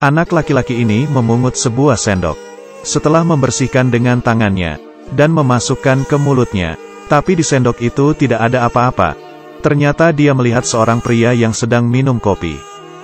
Anak laki-laki ini memungut sebuah sendok. Setelah membersihkan dengan tangannya, dan memasukkan ke mulutnya. Tapi di sendok itu tidak ada apa-apa. Ternyata dia melihat seorang pria yang sedang minum kopi.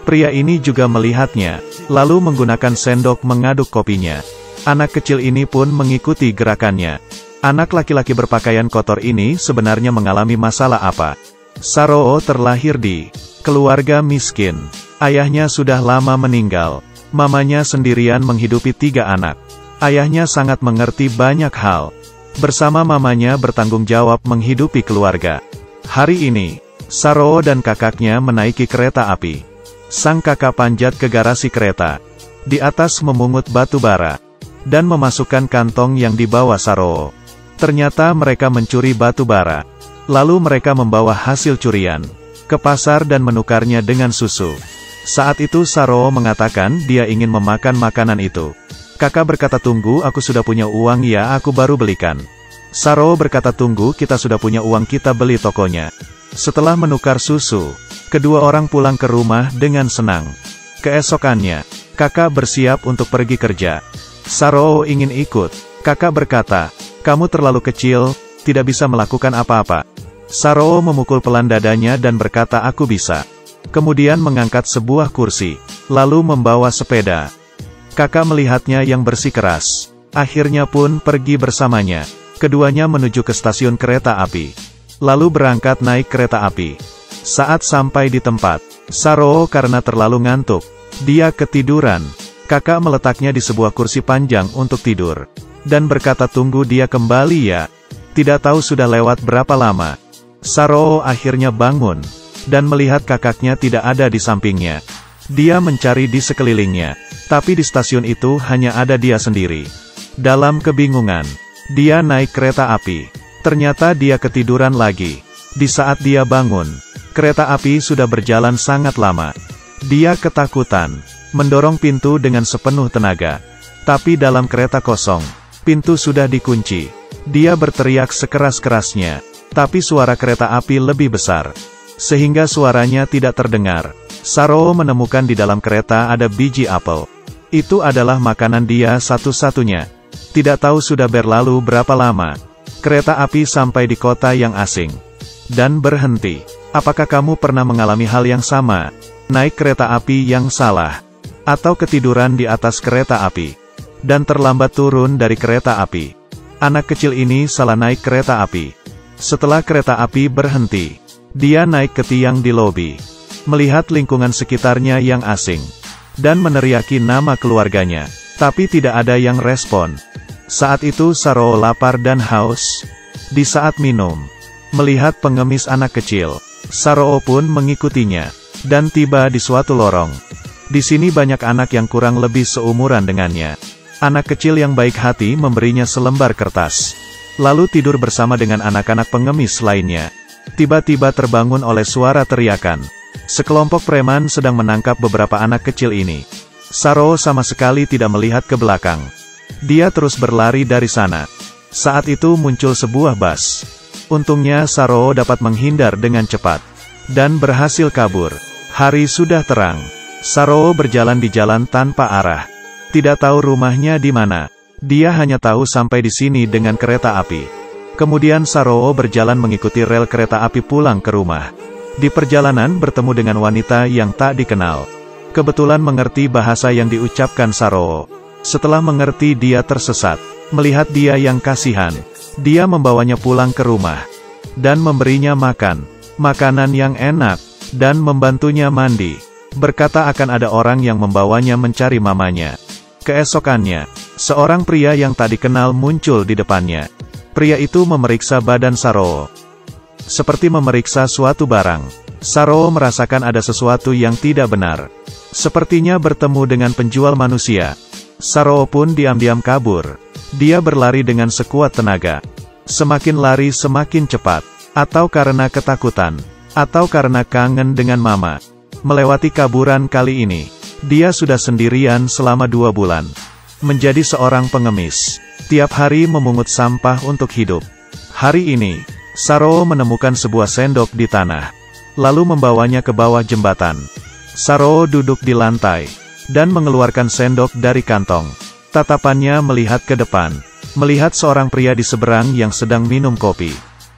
Pria ini juga melihatnya, lalu menggunakan sendok mengaduk kopinya. Anak kecil ini pun mengikuti gerakannya. Anak laki-laki berpakaian kotor ini sebenarnya mengalami masalah apa? Saroo terlahir di keluarga miskin. Ayahnya sudah lama meninggal. Mamanya sendirian menghidupi 3 anak. Ayahnya sangat mengerti banyak hal. Bersama mamanya bertanggung jawab menghidupi keluarga. Hari ini, Saroo dan kakaknya menaiki kereta api. Sang kakak panjat ke garasi kereta. Di atas memungut batu bara. Dan memasukkan kantong yang dibawa Saroo. Ternyata mereka mencuri batu bara. Lalu mereka membawa hasil curian ke pasar dan menukarnya dengan susu. Saat itu Saroo mengatakan dia ingin memakan makanan itu. Kakak berkata, tunggu, aku sudah punya uang ya, aku baru belikan. Saroo berkata, tunggu, kita sudah punya uang, kita beli tokonya. Setelah menukar susu, kedua orang pulang ke rumah dengan senang. Keesokannya, kakak bersiap untuk pergi kerja. Saroo ingin ikut. Kakak berkata, kamu terlalu kecil, tidak bisa melakukan apa-apa. Saroo memukul pelan dadanya dan berkata, aku bisa. Kemudian mengangkat sebuah kursi, lalu membawa sepeda. Kakak melihatnya yang bersikeras. Akhirnya pun pergi bersamanya. Keduanya menuju ke stasiun kereta api. Lalu berangkat naik kereta api. Saat sampai di tempat, Saroo karena terlalu ngantuk, dia ketiduran. Kakak meletaknya di sebuah kursi panjang untuk tidur. Dan berkata, tunggu, dia kembali ya. Tidak tahu sudah lewat berapa lama. Saroo akhirnya bangun. Dan melihat kakaknya tidak ada di sampingnya. Dia mencari di sekelilingnya. Tapi di stasiun itu hanya ada dia sendiri. Dalam kebingungan, dia naik kereta api. Ternyata dia ketiduran lagi. Di saat dia bangun, kereta api sudah berjalan sangat lama. Dia ketakutan, mendorong pintu dengan sepenuh tenaga. Tapi dalam kereta kosong, pintu sudah dikunci. Dia berteriak sekeras-kerasnya. Tapi suara kereta api lebih besar. Sehingga suaranya tidak terdengar. Saroo menemukan di dalam kereta ada biji apel. Itu adalah makanan dia satu-satunya. Tidak tahu sudah berlalu berapa lama. Kereta api sampai di kota yang asing. Dan berhenti. Apakah kamu pernah mengalami hal yang sama? Naik kereta api yang salah. Atau ketiduran di atas kereta api. Dan terlambat turun dari kereta api. Anak kecil ini salah naik kereta api. Setelah kereta api berhenti, dia naik ke tiang di lobi. Melihat lingkungan sekitarnya yang asing. Dan meneriaki nama keluarganya. Tapi tidak ada yang respon. Saat itu Saroo lapar dan haus. Di saat minum, melihat pengemis anak kecil, Saroo pun mengikutinya. Dan tiba di suatu lorong. Di sini banyak anak yang kurang lebih seumuran dengannya. Anak kecil yang baik hati memberinya selembar kertas. Lalu tidur bersama dengan anak-anak pengemis lainnya. Tiba-tiba terbangun oleh suara teriakan. Sekelompok preman sedang menangkap beberapa anak kecil ini. Saroo sama sekali tidak melihat ke belakang. Dia terus berlari dari sana. Saat itu muncul sebuah bus. Untungnya Saroo dapat menghindar dengan cepat. Dan berhasil kabur. Hari sudah terang. Saroo berjalan di jalan tanpa arah. Tidak tahu rumahnya di mana. Dia hanya tahu sampai di sini dengan kereta api. Kemudian Saroo berjalan mengikuti rel kereta api pulang ke rumah. Di perjalanan bertemu dengan wanita yang tak dikenal. Kebetulan mengerti bahasa yang diucapkan Saroo. Setelah mengerti dia tersesat. Melihat dia yang kasihan. Dia membawanya pulang ke rumah. Dan memberinya makan. Makanan yang enak. Dan membantunya mandi. Berkata akan ada orang yang membawanya mencari mamanya. Keesokannya, seorang pria yang tak dikenal muncul di depannya. Pria itu memeriksa badan Saroo. Seperti memeriksa suatu barang. Saroo merasakan ada sesuatu yang tidak benar. Sepertinya bertemu dengan penjual manusia. Saroo pun diam-diam kabur. Dia berlari dengan sekuat tenaga. Semakin lari semakin cepat. Atau karena ketakutan. Atau karena kangen dengan mama. Melewati kaburan kali ini, dia sudah sendirian selama 2 bulan. Menjadi seorang pengemis. Tiap hari memungut sampah untuk hidup. Hari ini, Saroo menemukan sebuah sendok di tanah. Lalu membawanya ke bawah jembatan. Saroo duduk di lantai. dan mengeluarkan sendok dari kantong. Tatapannya melihat ke depan, melihat seorang pria di seberang yang sedang minum kopi.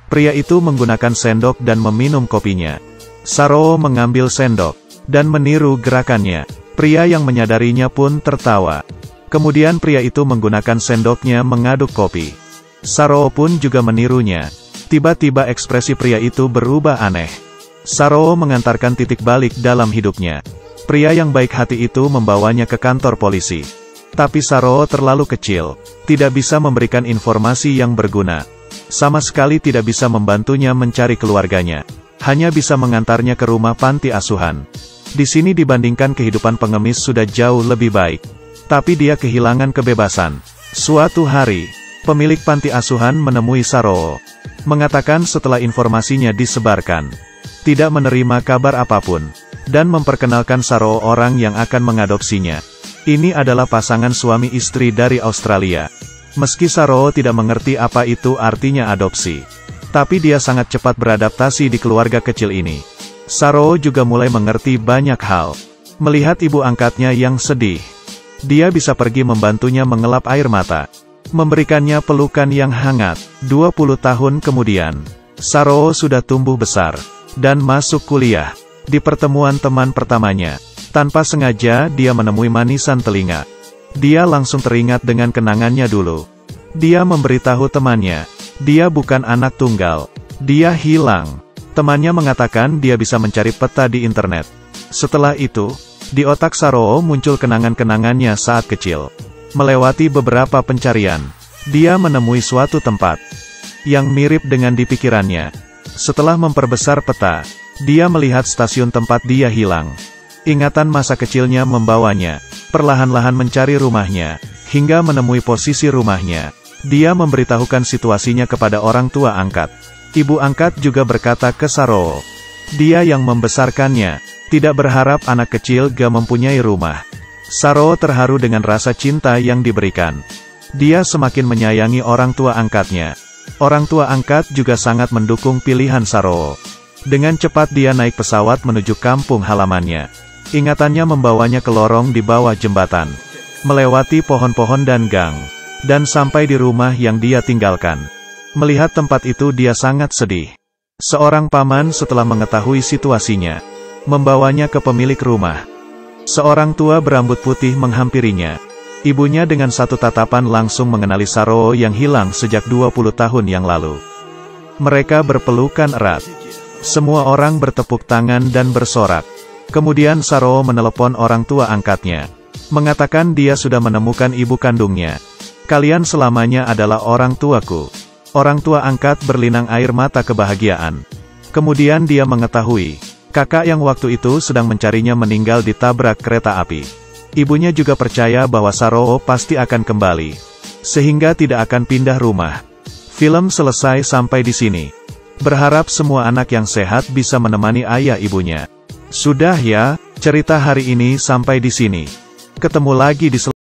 Pria itu menggunakan sendok dan meminum kopinya. Saroo mengambil sendok dan meniru gerakannya. Pria yang menyadarinya pun tertawa. Kemudian pria itu menggunakan sendoknya mengaduk kopi. Saroo pun juga menirunya. Tiba-tiba ekspresi pria itu berubah aneh. Saroo mengantarkan titik balik dalam hidupnya. Pria yang baik hati itu membawanya ke kantor polisi. Tapi Saroo terlalu kecil, tidak bisa memberikan informasi yang berguna. Sama sekali tidak bisa membantunya mencari keluarganya. Hanya bisa mengantarnya ke rumah panti asuhan. Di sini dibandingkan kehidupan pengemis sudah jauh lebih baik. Tapi dia kehilangan kebebasan. Suatu hari, pemilik panti asuhan menemui Saroo. Mengatakan setelah informasinya disebarkan, tidak menerima kabar apapun, dan memperkenalkan Saroo orang yang akan mengadopsinya. Ini adalah pasangan suami istri dari Australia. Meski Saroo tidak mengerti apa itu artinya adopsi, tapi dia sangat cepat beradaptasi di keluarga kecil ini. Saroo juga mulai mengerti banyak hal. Melihat ibu angkatnya yang sedih, dia bisa pergi membantunya mengelap air mata, memberikannya pelukan yang hangat. 20 tahun kemudian, Saroo sudah tumbuh besar, dan masuk kuliah. Di pertemuan teman pertamanya, tanpa sengaja dia menemui manisan telinga. Dia langsung teringat dengan kenangannya dulu. Dia memberitahu temannya, dia bukan anak tunggal. Dia hilang. Temannya mengatakan dia bisa mencari peta di internet. Setelah itu, di otak Saroo muncul kenangan-kenangannya saat kecil. Melewati beberapa pencarian, dia menemui suatu tempat yang mirip dengan di pikirannya. Setelah memperbesar peta, dia melihat stasiun tempat dia hilang. Ingatan masa kecilnya membawanya, perlahan-lahan mencari rumahnya, hingga menemui posisi rumahnya. Dia memberitahukan situasinya kepada orang tua angkat. Ibu angkat juga berkata ke Saroo, dia yang membesarkannya, tidak berharap anak kecil gak mempunyai rumah. Saroo terharu dengan rasa cinta yang diberikan. Dia semakin menyayangi orang tua angkatnya. Orang tua angkat juga sangat mendukung pilihan Saroo. Dengan cepat dia naik pesawat menuju kampung halamannya. Ingatannya membawanya ke lorong di bawah jembatan, melewati pohon-pohon dan gang, dan sampai di rumah yang dia tinggalkan. Melihat tempat itu dia sangat sedih. Seorang paman setelah mengetahui situasinya, membawanya ke pemilik rumah. Seorang tua berambut putih menghampirinya. Ibunya dengan satu tatapan langsung mengenali Saroo yang hilang sejak 20 tahun yang lalu. Mereka berpelukan erat. Semua orang bertepuk tangan dan bersorak. Kemudian Saroo menelepon orang tua angkatnya, mengatakan dia sudah menemukan ibu kandungnya. Kalian selamanya adalah orang tuaku. Orang tua angkat berlinang air mata kebahagiaan. Kemudian dia mengetahui, kakak yang waktu itu sedang mencarinya meninggal ditabrak kereta api. Ibunya juga percaya bahwa Saroo pasti akan kembali, sehingga tidak akan pindah rumah. Film selesai sampai di sini. Berharap semua anak yang sehat bisa menemani ayah ibunya. Sudah ya, cerita hari ini sampai di sini. Ketemu lagi di